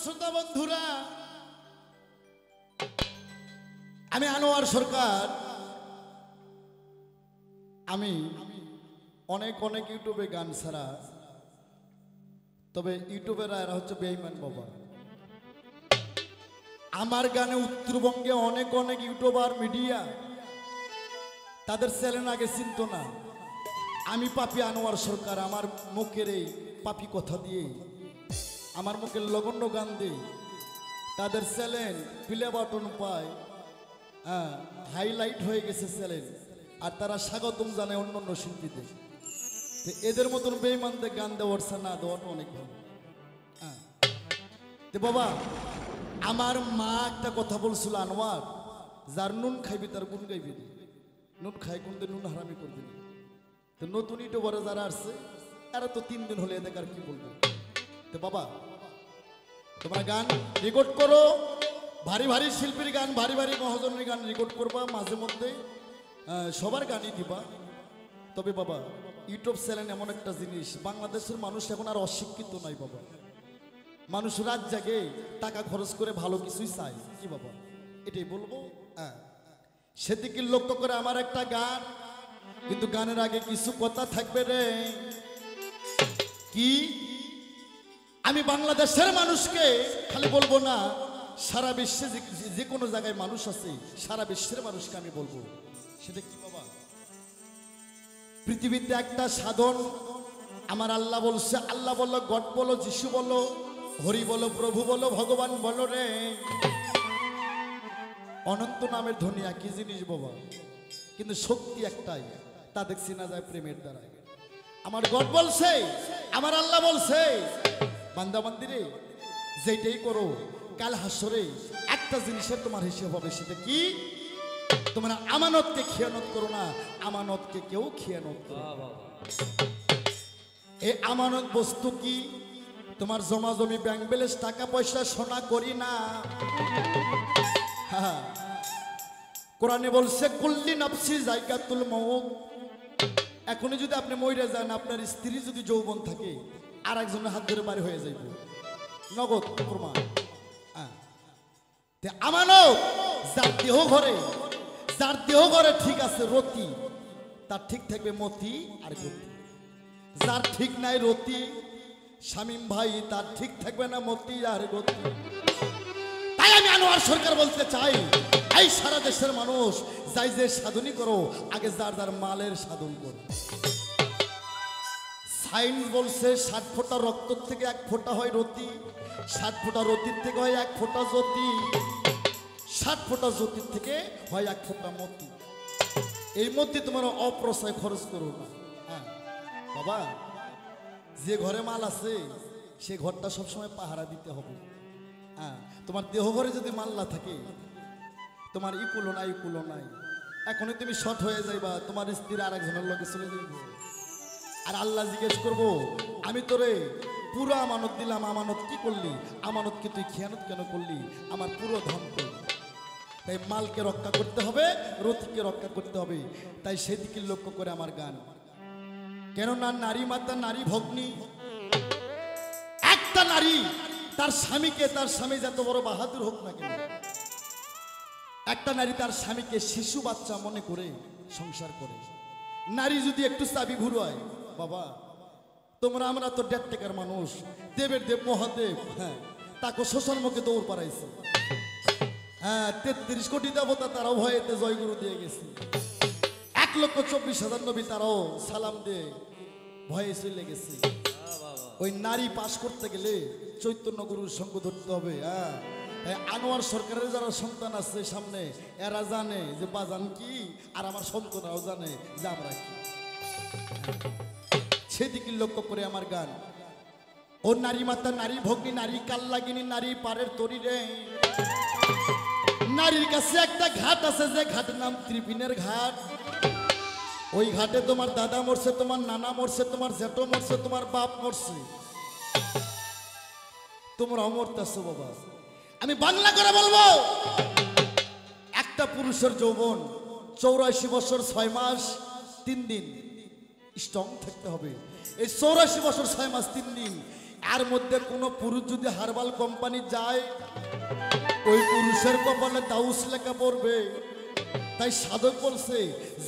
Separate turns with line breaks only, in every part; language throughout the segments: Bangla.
শ্রোতা বন্ধুরা, আমি আনোয়ার সরকার। আমি অনেক অনেক ইউটিউবে গান ছাড়া, তবে ইউটিউবের এরা হচ্ছে বেঈমান বাবা। আমার গানে উত্তরবঙ্গে অনেক অনেক ইউটিউবার মিডিয়া তাদের চ্যানেল আগে চিনত না। আমি পাপি আনোয়ার সরকার, আমার মুখের এই পাপি কথা দিয়ে, আমার মুখের লগন্য গান দিয়ে তাদের চ্যানেল প্লে বাটন পায়, হাইলাইট হয়ে গেছে চ্যানেল, আর তারা স্বাগতম জানায় অন্য অন্য শিল্পীদের। তো এদের মতন বেঈমানদের গান দেওয়ার না দেওয়াটা অনেক ভালো। তো বাবা, আমার মা একটা কথা বলছিল, আনোয়ার, যার নুন খাইবি তার গুণ গাইবি, নুন খাই কোন দিন নুন হারামি করবি না। তো নতুন ইউটিউবারে যারা আসছে এরা তো 3 দিন হলে এদের আর কি বলবে। তো বাবা, তোমরা গান রেকর্ড করো, ভারী ভারী শিল্পীর গান, ভারী ভারী মহাজনের গান রেকর্ড করবা, মাঝে মধ্যে সবার গানই দিবা। তবে বাবা, ইউটিউব চ্যানেল এমন একটা জিনিস, বাংলাদেশের মানুষ এখন আর অশিক্ষিত নয় বাবা। মানুষ রাত জাগে টাকা খরচ করে ভালো কিছুই চায় কি বাবা, এটাই বলবো। সেদিকে লক্ষ্য করে আমার একটা গান, কিন্তু গানের আগে কিছু কথা থাকবে রে। কি আমি বাংলাদেশের মানুষকে খালি বলবো না, সারা বিশ্বে যে কোনো জায়গায় মানুষ আছে, সারা বিশ্বের মানুষকে আমি বলবো। সেটা কি বাবা? পৃথিবীতে একটা সাধন আমার আল্লাহ বলছে, আল্লাহ বলো, গড বলো, যিশু বলো, হরি বলো, প্রভু বলো, ভগবান বলো রে, অনন্ত নামের ধ্বনি একই জিনিস বাবা, কিন্তু শক্তি একটাই, তা দেখছি না যায় প্রেমের দ্বারা। আমার গড বলছে, আমার আল্লাহ বলছে, বান্দা বান্দিরে যেটাই করো কাল হাসরে একটা জিনিসের তোমার হিসেব হবে। সেটা কি? তোমরা আমানতকে খেয়ানত করো না, আমানতকে কেউ খেয়ানত করো। এই আমানত বস্তু কি? তোমার জমা জমি, ব্যাংক ব্যালেন্স, টাকা পয়সা, সোনা করি না। কোরআনে বলছে কুল্লি নাফসি যায়কাতুল মউত। এখনই যদি আপনি মইরা যান, আপনার স্ত্রী যদি যৌবন থাকে, আর একজনের হাত ধরে বাড়ি হয়ে যাইব, নগদ প্রমাণ। আমানত যার দেহ ঘরে, যার দেহ ঘরে ঠিক আছে রতি, তার ঠিক থাকবে মতি আর গতি। যার ঠিক নাই রতি, শামীম ভাই, তার ঠিক থাকবে না মতি আর গতি। তাই আমি আনোয়ার সরকার বলতে চাই, এই সারা দেশের মানুষ যাই যে সাধনই করো, আগে যার যার মালের সাধন করো। সাইন্স বলছে 60 ফোঁটা রক্ত থেকে 1 ফোঁটা হয় রতি, 60 ফোঁটা রতির থেকে হয় 1 ফোঁটা জ্যোতি, 60 ফোঁটা জ্যোতির থেকে হয় 1 ফোঁটা মতি। এই মতি তোমার অপ্রসায় খরচ করো না। বাবা, যে ঘরে মাল আছে সে ঘরটা সবসময় পাহারা দিতে হবে। তোমার দেহ ঘরে যদি মাল না থাকে, তোমার ইকুলো নাই, ইকুলো নাই, এখনই তুমি শর্ট হয়ে যাইবা, তোমার স্ত্রী আর একজনের লগে চলে যাইব, আর আল্লাহ জিজ্ঞেস করবো, আমি তোরে পুরো আমানত দিলাম, আমানত কি করলি? আমানতকে তুই খেয়ানত কেন করলি? আমার পুরো ধন করলি। তাই মালকে রক্ষা করতে হবে, রতিকে রক্ষা করতে হবে। তাই সেদিকে লক্ষ্য করে আমার গান। কেননা নারী মাতা, নারী ভগ্নী, একটা নারী তার স্বামীকে, তার স্বামী যত বড় বাহাদুর হোক না কেন, একটা নারী তার স্বামীকে শিশু বাচ্চা মনে করে সংসার করে। নারী যদি একটু চাবি ঘুরায়, বাবা তোমরা, আমরা তো 1.5 টাকার মানুষ, দেবের দেব মহাদেব, তাকে শ্মশান মুখে দৌড় পাড়াইছে। 33 কোটি দেবতা তারাও ভয়েতে জয়গুরু দিয়ে গেছে। 1,24,000 নবী তারাও সালাম দিয়ে ভয়ে চলে গেছে। ওই নারী পাশ করতে গেলে চৈতন্য গুরুর সঙ্গ ধরতে হবে। আনোয়ার সরকারের যারা সন্তান আছে সামনে, এরা জানে যে বাজান কি, আর আমার সন্তানরাও জানে যে আমরা কি। সেদিকে লক্ষ্য করে আমার গান। ও নারী মাতা, নারী ভগ্নী, নারী কাল্লাগিনী, নারী পারের তরি রে। নারীর কাছে একটা ঘাট আছে, যে ঘাটের নাম ত্রিপিনের ঘাট। ওই ঘাটে তোমার দাদা মরছে, তোমার নানা মরছে, তোমার জেঠো মরছে, তোমার বাপ মরছে, তোমরাও মরতেছো বাবা। আমি বাংলা করে বলবো, একটা পুরুষের যৌবন 84 বছর 6 মাস 3 দিন স্ট্রং থাকতে হবে। এই 84 বছর 6 মাস 3 দিন আর মধ্যে কোনো পুরুষ যদি হারবাল কোম্পানি যায় ওই পুরুষের কপালে দাউস লেখা পড়বে। তাই সাধক বলছে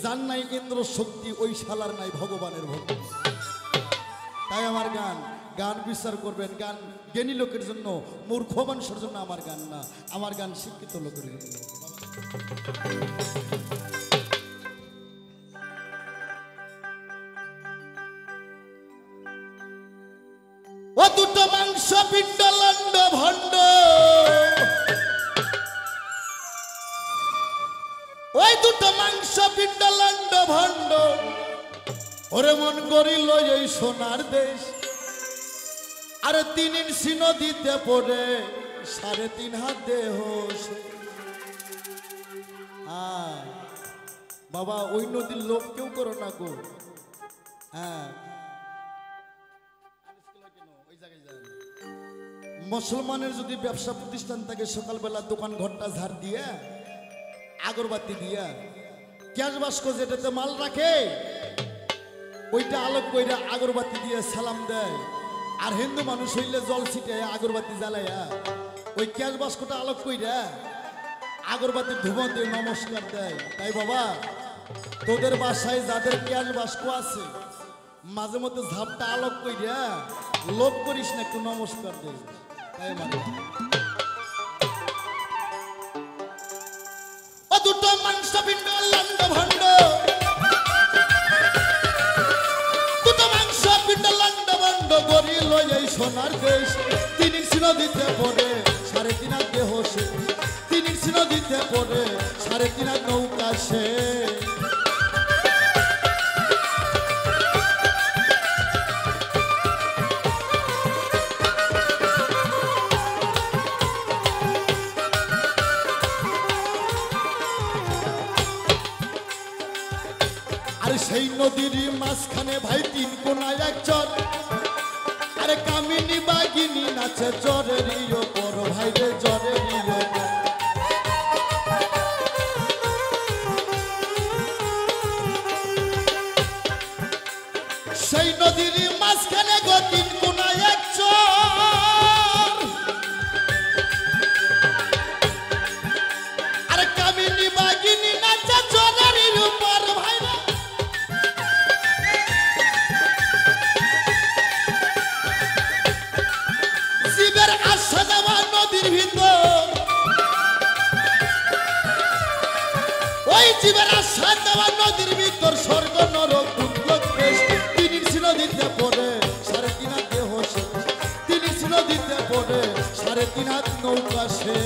যার নাই ইন্দ্র শক্তি ওই শালার নাই ভগবানের ভক্তি। তাই আমার গান গান বিচার করবেন, গান জ্ঞানী লোকের জন্য, মূর্খ মানুষের জন্য আমার গান না, আমার গান শিক্ষিত লোকের জন্য। ও দুটো মাংস পিণ্ড লন্ড ভণ্ড, ওই দুটো মাংস পিণ্ড লন্ড ভণ্ড, ওরে মন করিল এই সোনার দেশ। আরে 3 ইঞ্চি নদীতে পড়ে 3.5 হাত দেহ। বাবা ওই নদীর লোক কেউ করো না গো। হ্যাঁ মুসলমানের যদি ব্যবসা প্রতিষ্ঠান থাকে সকালবেলা দোকান ঘরটা ঝাড় দিয়ে আগরবাতি দিয়া ক্যাশ বাস্ক যেটাতে মাল রাখে ওইটা আলোক কইরা আগরবাতি দিয়ে সালাম দেয়। আর হিন্দু মানুষ হইলে জল ছিটে আগরবাতি জ্বালাইয়া ওই ক্যাশ বাস্কটা আলোক কইরা আগরবাতি ধুমো দিয়ে নমস্কার দেয়। তাই বাবা তোদের বাসায় যাদের ক্যাশ বাস্ক আছে মাঝে মধ্যে ঝাপটা আলোক কইরা লোভ করিস না, একটু নমস্কার দে। তাই মানে ও দুটো মাংস পিণ্ড লন্ড ভণ্ড, দুটো মাংস পিণ্ড লন্ড ভণ্ড, গরিল এই সোনার দেশ। 3 ইঞ্চি নদীতে পড়ে 3.5 হাত দেহ সে, 3 ইঞ্চি নদীতে পড়ে 3.5 হাত নৌকা সে। সেই নদীর মাঝখানে ভাই 3 কোনায় এক চর, আরে কামিনী বাগিনী নাচে জ্বরেরই ওপর ভাই রে জ্বরেরই ওপর। সেই নদীর মাঝখানে গো 3 কোনায় এক চর, আরে কামিনী বাগিনী নাচে জ্বরেরই ওপর ভাই রে। জীবের আশা দেওয়া নদীর ভিতর, ওই জীবের আশা দেওয়া নদীর ভিতর স্বর্গ নরক দুর্লভ দেশ। 3 ইঞ্চি নদীতে পড়ে 3.5 হাত দেহ সে, 3 ইঞ্চি নদীতে পড়ে 3.5 হাত নৌকা সে।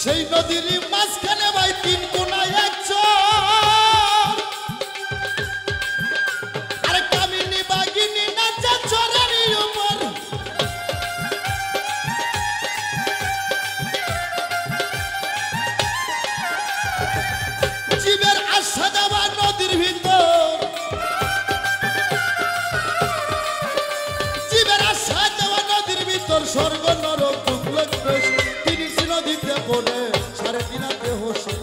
সেই নদীর মাঝখানে ভাই 3 কোনায় এক চর, আরে কামিনী বাগিনী নাচে চরেরই উপর। জীবের আশা দেওয়া নদীর ভিতর, জীবের আশা দেওয়া নদীর ভিতর স্বর্গ নরক দুর্লভ দেশ। 3 ইঞ্চি নদীতে পড়ে 3.5 হাত দেহ সে,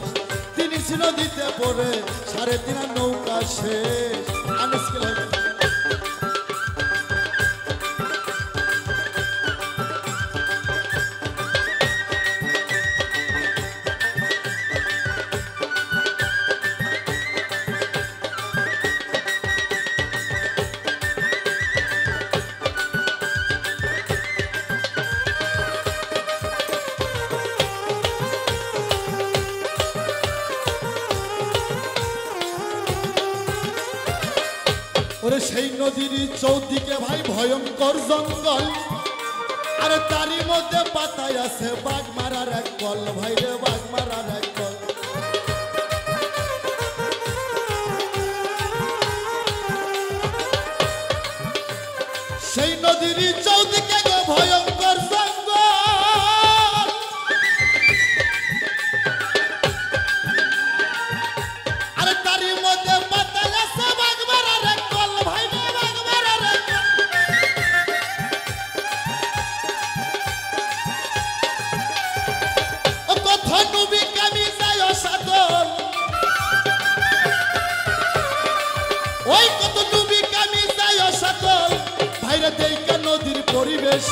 3 ইঞ্চি নদীতে পড়ে 3.5 হাত নৌকা শেষ। আনস্কেল হবে ওরে সেই নদীর চৌদিকে ভাই ভয়ঙ্কর জঙ্গল, আরে তারই মধ্যে পাতায় আছে বাঘ মারার এক কল ভাই রে, বাঘ মারার এক কল। নদীর চৌদিকে গো ভয়ঙ্কর জঙ্গল, আরে তারই মধ্যে পাতাল আছে বাগমারার কল, ভাই রে বাগমারার কল। ও কথা নবী কামি যায় সাদল, ওই কত নবী কামি যায় সাদল, ভাইরা দেখা নদীর পরিবেশ।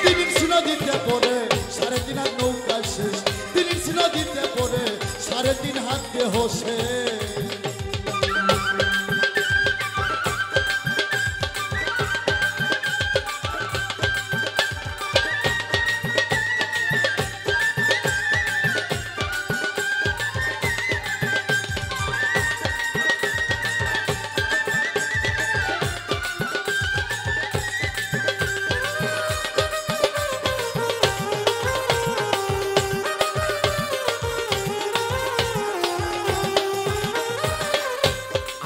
তিন ইঞ্চি নদীতে পড়ে 3.5 হাত নৌকা শেষ, 3 ইঞ্চি নদীতে পড়ে 3.5 হাত দেহ শেষ।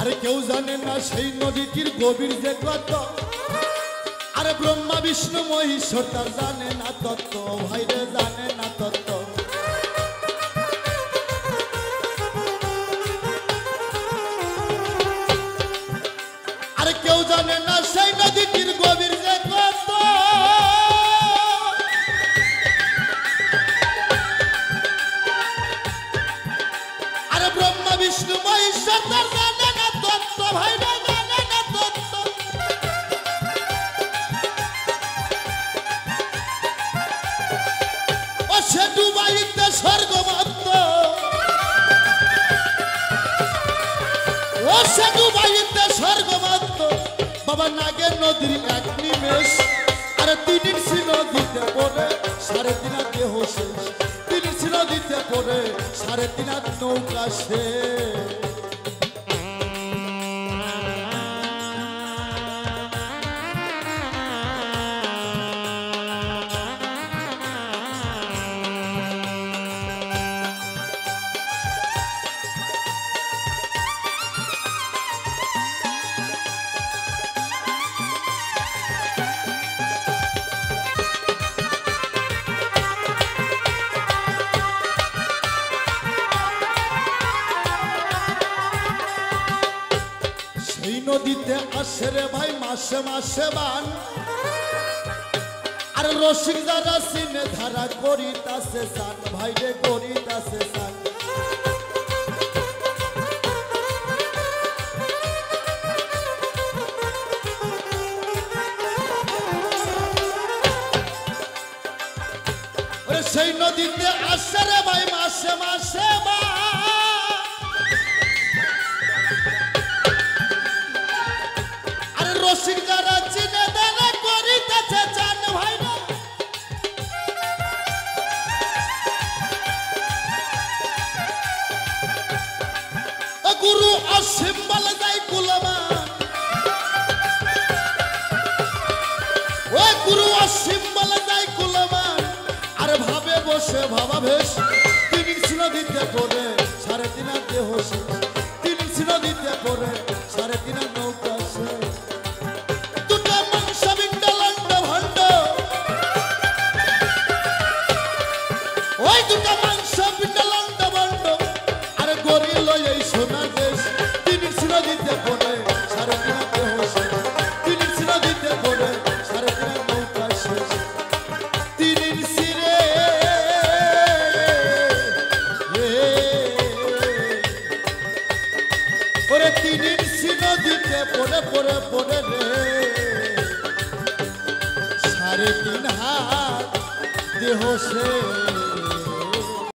আরে কেউ জানে না সেই নদীটির গভীর যে কত, আরে ব্রহ্মা বিষ্ণু মহেশ্বর তার জানে না তত্ত্ব, ভাইরে জানে না তত্ত্ব। আরে কেউ জানে না সেই নদীটির গভীর যে কত, আরে ব্রহ্মা বিষ্ণু মহেশ্বর তার জানে না তত্ত্ব, ভাইরে জানে না তত্ত্ব। ও সে ডুবাইতে স্বর্গমাত্র, ও সে ডুবাইতে স্বর্গমাত্র, বাবা নাগের নদীর এক নিমেষ। আরে 3 ইঞ্চি নদীতে পড়ে 3.5 হাত দেহ শেষ, 3 ইঞ্চি নদীতে পড়ে 3.5 হাত নৌকা শেষ। সেই নদীতে আসে রে ভাই মাসে মাসে বান, আর রসিক যারা সিনে ধারা করিতাছে সান, ভাই রে করিতাছে সান। ওরে সেই নদীতে আসে রে ভাই মাসে মাসে বান, রসিক যারা চিনে দানা করিতেছে চান, ভাই না। ও গুরু অসীম বলে যাই কুলমান, ও গুরু অসীম বলে যাই কুলমান, আরে ভাবে বসে ভাবা ভেস। 3 ইঞ্চি নদীতে পড়ে 3.5 হাত দেহ শেষ, 3 ইঞ্চি নদীতে পড়ে 3.5 হাত নৌকা শেষ। ওই দুটা মাংস পিঠা লন্ডা বন্ড, আরে গরিল এই সোনা দেশ। 3 ইঞ্চি নদীতে পড়ে 3.5 হাত দেহ শেষ, 3 ইঞ্চি নদীতে পড়ে 3.5 হাত নৌকা শেষ। 3 ইঞ্চি রে ওরে 3 ইঞ্চি নদীতে পড়ে পড়ে পড়ে রে 3.5 হাত দেহ শেষ।